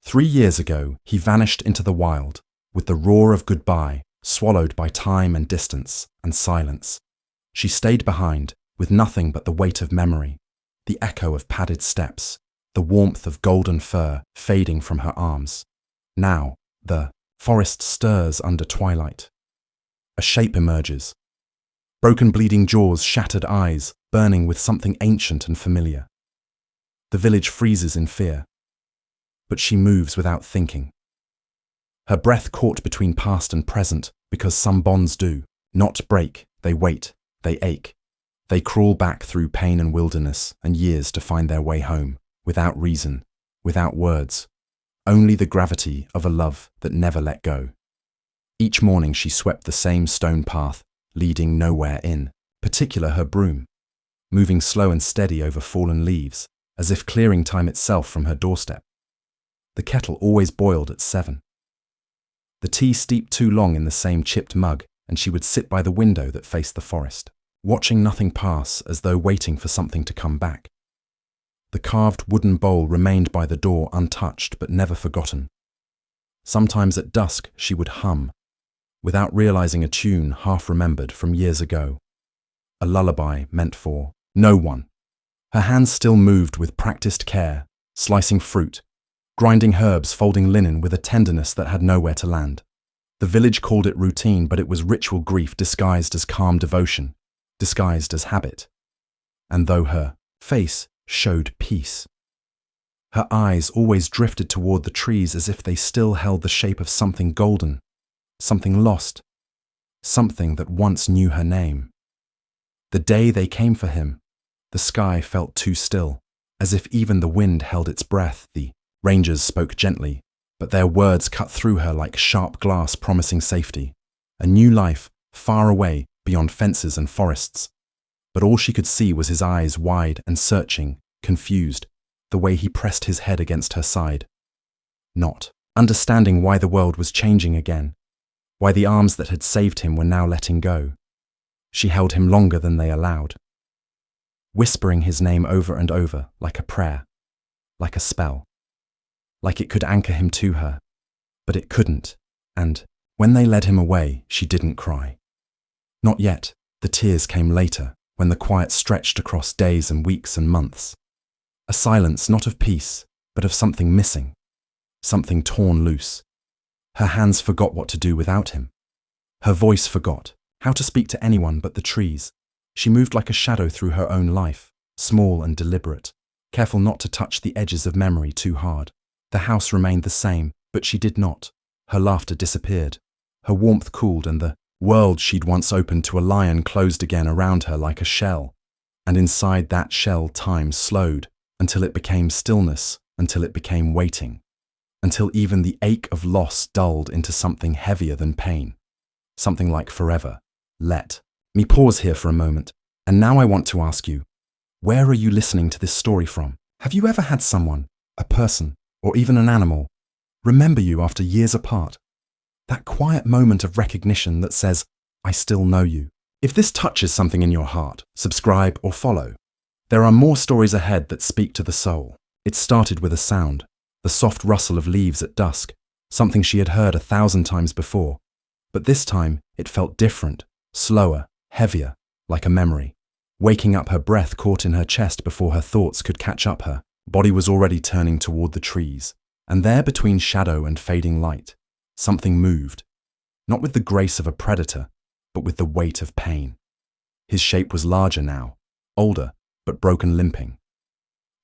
3 years ago, he vanished into the wild, with the roar of goodbye swallowed by time and distance and silence. She stayed behind, with nothing but the weight of memory, the echo of padded steps, the warmth of golden fur fading from her arms. Now, the forest stirs under twilight. A shape emerges. Broken bleeding jaws, shattered eyes, burning with something ancient and familiar. The village freezes in fear. But she moves without thinking. Her breath caught between past and present, because some bonds do not break, they wait, they ache. They crawl back through pain and wilderness and years to find their way home, without reason, without words, only the gravity of a love that never let go. Each morning she swept the same stone path, leading nowhere in particular her broom, moving slow and steady over fallen leaves, as if clearing time itself from her doorstep. The kettle always boiled at 7. The tea steeped too long in the same chipped mug, and she would sit by the window that faced the forest, watching nothing pass as though waiting for something to come back. The carved wooden bowl remained by the door untouched but never forgotten. Sometimes at dusk she would hum, without realizing a tune half remembered from years ago. A lullaby meant for no one. Her hands still moved with practiced care, slicing fruit, grinding herbs, folding linen with a tenderness that had nowhere to land. The village called it routine, but it was ritual grief disguised as calm devotion, disguised as habit. And though her face showed peace, her eyes always drifted toward the trees as if they still held the shape of something golden, something lost, something that once knew her name. The day they came for him, the sky felt too still, as if even the wind held its breath. The rangers spoke gently, but their words cut through her like sharp glass promising safety, a new life far away beyond fences and forests. But all she could see was his eyes wide and searching, confused, the way he pressed his head against her side. Not understanding why the world was changing again, why the arms that had saved him were now letting go. She held him longer than they allowed, whispering his name over and over like a prayer, like a spell. Like it could anchor him to her, but it couldn't, and when they led him away, she didn't cry. Not yet. The tears came later, when the quiet stretched across days and weeks and months. A silence not of peace, but of something missing, something torn loose. Her hands forgot what to do without him. Her voice forgot how to speak to anyone but the trees. She moved like a shadow through her own life, small and deliberate, careful not to touch the edges of memory too hard. The house remained the same, but she did not. Her laughter disappeared. Her warmth cooled, and the world she'd once opened to a lion closed again around her like a shell. And inside that shell time slowed, until it became stillness, until it became waiting, until even the ache of loss dulled into something heavier than pain, something like forever. Let me pause here for a moment, and now I want to ask you, where are you listening to this story from? Have you ever had someone, a person, or even an animal, remember you after years apart? That quiet moment of recognition that says, I still know you. If this touches something in your heart, subscribe or follow. There are more stories ahead that speak to the soul. It started with a sound, the soft rustle of leaves at dusk, something she had heard 1,000 times before. But this time, it felt different, slower, heavier, like a memory. Waking up, her breath caught in her chest before her thoughts could catch up. Her body was already turning toward the trees, and there between shadow and fading light, something moved, not with the grace of a predator, but with the weight of pain. His shape was larger now, older, but broken, limping,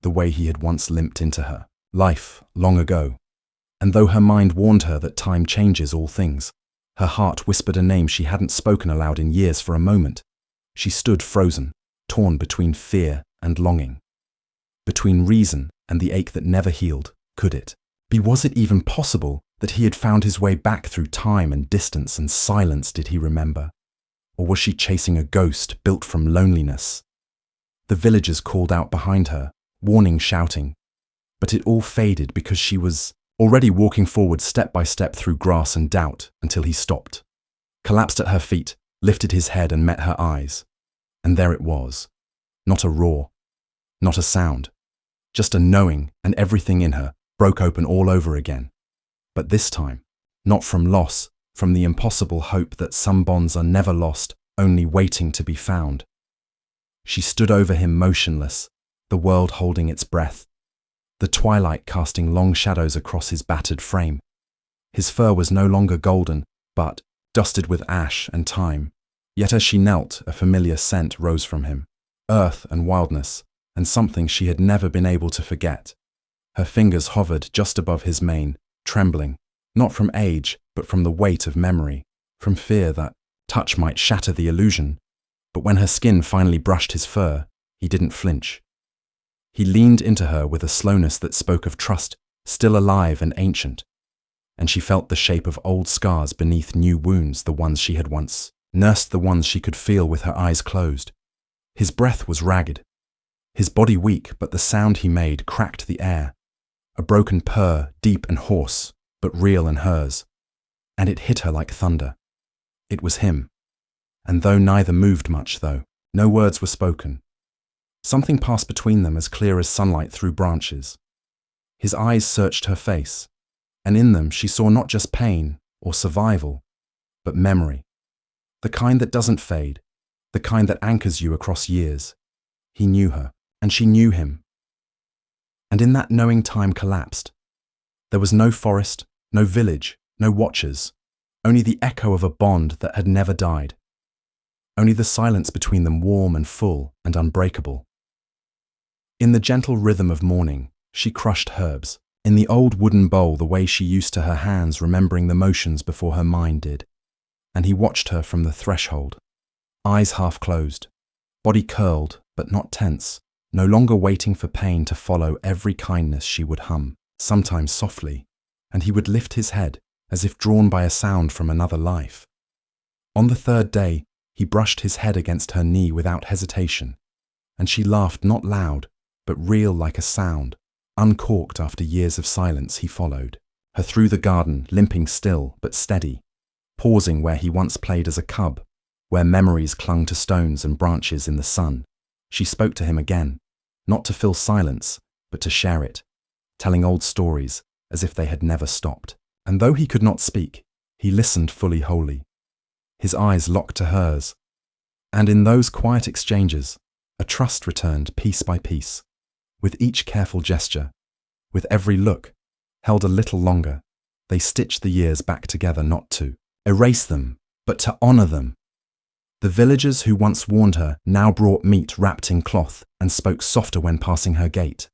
the way he had once limped into her life long ago. And though her mind warned her that time changes all things, her heart whispered a name she hadn't spoken aloud in years. For a moment, she stood frozen, torn between fear and longing, between reason and the ache that never healed. Could it be? Was it even possible that he had found his way back through time and distance and silence? Did he remember? Or was she chasing a ghost built from loneliness? The villagers called out behind her, warning, shouting, but it all faded because she was already walking forward step by step through grass and doubt until he stopped, collapsed at her feet, lifted his head and met her eyes. And there it was, not a roar, not a sound, just a knowing, and everything in her broke open all over again. But this time, not from loss, from the impossible hope that some bonds are never lost, only waiting to be found. She stood over him motionless, the world holding its breath, the twilight casting long shadows across his battered frame. His fur was no longer golden, but dusted with ash and time. Yet as she knelt, a familiar scent rose from him, earth and wildness, and something she had never been able to forget. Her fingers hovered just above his mane, trembling, not from age, but from the weight of memory, from fear that touch might shatter the illusion. But when her skin finally brushed his fur, he didn't flinch. He leaned into her with a slowness that spoke of trust, still alive and ancient. And she felt the shape of old scars beneath new wounds, the ones she had once nursed, the ones she could feel with her eyes closed. His breath was ragged, his body weak, but the sound he made cracked the air. A broken purr, deep and hoarse, but real and hers. And it hit her like thunder. It was him. And though neither moved much, though, no words were spoken, something passed between them as clear as sunlight through branches. His eyes searched her face, and in them she saw not just pain or survival, but memory. The kind that doesn't fade, the kind that anchors you across years. He knew her, and she knew him. And in that knowing, time collapsed. There was no forest, no village, no watchers, only the echo of a bond that had never died. Only the silence between them, warm and full and unbreakable. In the gentle rhythm of morning, she crushed herbs, in the old wooden bowl the way she used to her hands, remembering the motions before her mind did. And he watched her from the threshold, eyes half closed, body curled but not tense, no longer waiting for pain to follow every kindness she would hum, sometimes softly, and he would lift his head as if drawn by a sound from another life. On the third day, he brushed his head against her knee without hesitation, and she laughed not loud, but real like a sound, uncorked after years of silence. He followed her through the garden, limping still but steady, pausing where he once played as a cub, where memories clung to stones and branches in the sun. She spoke to him again, not to fill silence, but to share it, telling old stories as if they had never stopped. And though he could not speak, he listened fully wholly, his eyes locked to hers. And in those quiet exchanges, a trust returned piece by piece, with each careful gesture, with every look, held a little longer. They stitched the years back together, not to erase them, but to honor them. The villagers who once warned her now brought meat wrapped in cloth and spoke softer when passing her gate.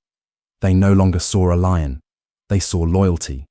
They no longer saw a lion, they saw loyalty.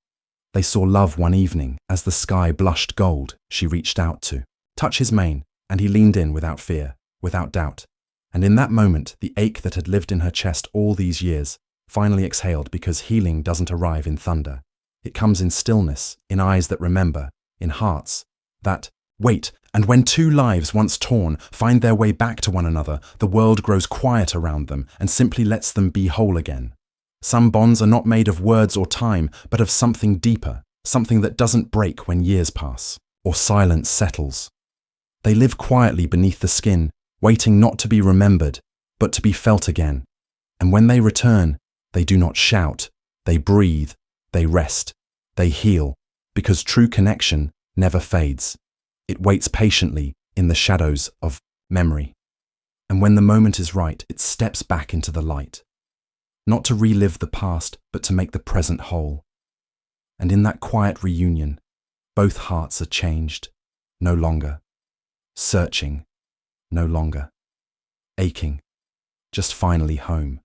They saw love one evening as the sky blushed gold. She reached out to touch his mane, and he leaned in without fear, without doubt. And in that moment, the ache that had lived in her chest all these years finally exhaled, because healing doesn't arrive in thunder. It comes in stillness, in eyes that remember, in hearts that wait. And when two lives once torn find their way back to one another, the world grows quiet around them and simply lets them be whole again. Some bonds are not made of words or time, but of something deeper, something that doesn't break when years pass or silence settles. They live quietly beneath the skin, waiting not to be remembered, but to be felt again. And when they return, they do not shout, they breathe, they rest, they heal, because true connection never fades. It waits patiently in the shadows of memory. And when the moment is right, it steps back into the light. Not to relive the past, but to make the present whole. And in that quiet reunion, both hearts are changed, no longer. Searching, no longer. Aching, just finally home.